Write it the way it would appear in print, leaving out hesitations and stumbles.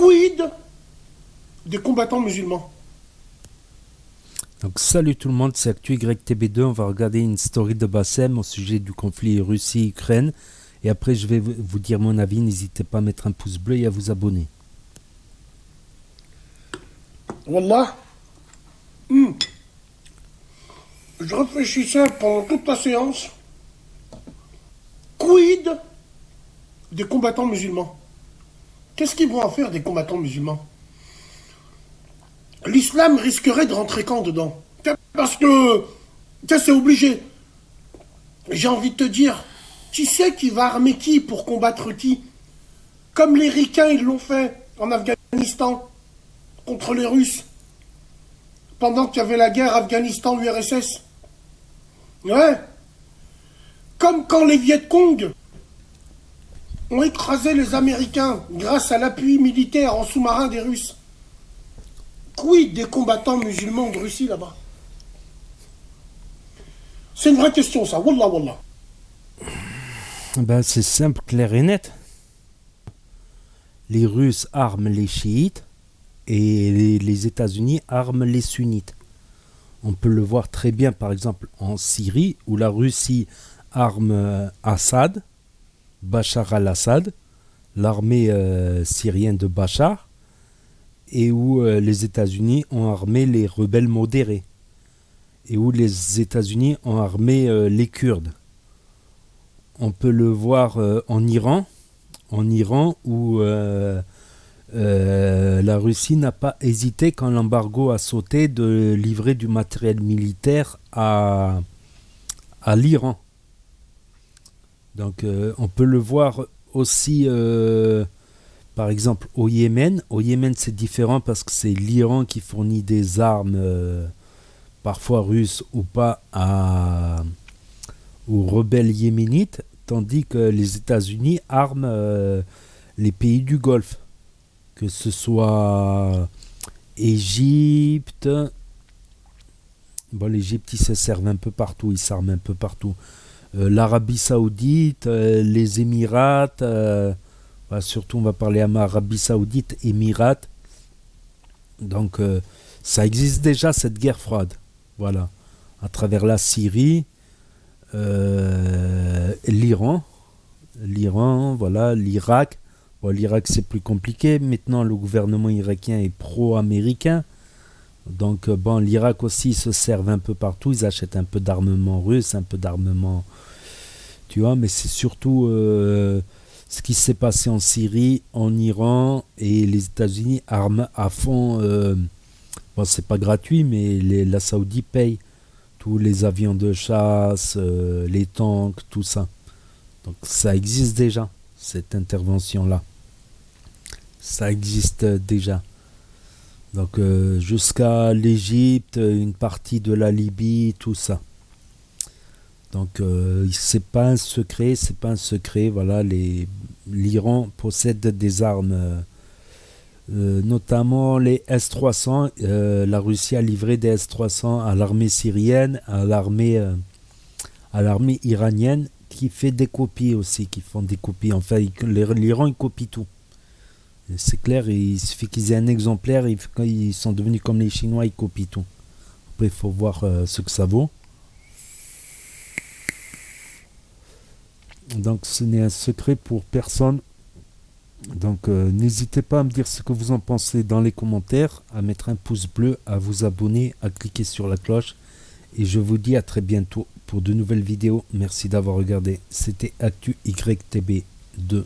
Quid des combattants musulmans? Donc salut tout le monde, c'est ActuYTB2, on va regarder une story de Bassem au sujet du conflit Russie-Ukraine et après je vais vous dire mon avis, n'hésitez pas à mettre un pouce bleu et à vous abonner. Wallah, je réfléchissais pendant toute la séance. Quid des combattants musulmans? Qu'est-ce qu'ils vont en faire des combattants musulmans? L'islam risquerait de rentrer quand dedans? Parce que c'est obligé. J'ai envie de te dire, qui c'est qui va armer qui pour combattre qui? Comme les Ricains ils l'ont fait en Afghanistan contre les Russes pendant qu'il y avait la guerre Afghanistan-URSS. Ouais. Comme quand les Viet Cong ont écrasé les Américains grâce à l'appui militaire en sous-marin des Russes. Quid des combattants musulmans de Russie là-bas? C'est une vraie question ça, wallah wallah. Ben, c'est simple, clair et net. Les Russes arment les chiites et les États-Unis arment les sunnites. On peut le voir très bien par exemple en Syrie où la Russie arme Assad, Bachar al-Assad, l'armée syrienne de Bachar, et où les États-Unis ont armé les rebelles modérés, et où les États-Unis ont armé les Kurdes. On peut le voir en Iran où la Russie n'a pas hésité quand l'embargo a sauté de livrer du matériel militaire à l'Iran. Donc on peut le voir aussi par exemple au Yémen. Au Yémen c'est différent parce que c'est l'Iran qui fournit des armes parfois russes ou pas aux rebelles yéménites, tandis que les États-Unis arment les pays du Golfe, que ce soit Égypte. Bon, l'Égypte ils se servent un peu partout, ils s'arment un peu partout. L'Arabie Saoudite, les Émirats, surtout on va parler à Arabie Saoudite, Émirats. Donc ça existe déjà cette guerre froide, voilà, à travers la Syrie, l'Iran, voilà, l'Irak. Bon, l'Irak c'est plus compliqué. Maintenant le gouvernement irakien est pro-américain. Donc bon, l'Irak aussi se servent un peu partout. Ils achètent un peu d'armement russe, un peu d'armement, tu vois. Mais c'est surtout ce qui s'est passé en Syrie, en Iran, et les États-Unis arment à fond. Bon, c'est pas gratuit, mais la Saoudie paye tous les avions de chasse, les tanks, tout ça. Donc ça existe déjà, cette intervention-là. Ça existe déjà. Donc jusqu'à l'Égypte, une partie de la Libye, tout ça. Donc c'est pas un secret, voilà, l'Iran possède des armes, notamment les S-300. La Russie a livré des S-300 à l'armée syrienne, à l'armée iranienne, qui fait des copies aussi, qui font des copies. Enfin, l'Iran il copie tout. C'est clair, il suffit qu'ils aient un exemplaire, quand ils sont devenus comme les Chinois, ils copient tout. Après, il faut voir ce que ça vaut. Donc, ce n'est un secret pour personne. Donc, n'hésitez pas à me dire ce que vous en pensez dans les commentaires, à mettre un pouce bleu, à vous abonner, à cliquer sur la cloche. Et je vous dis à très bientôt pour de nouvelles vidéos. Merci d'avoir regardé. C'était ActuYTB2.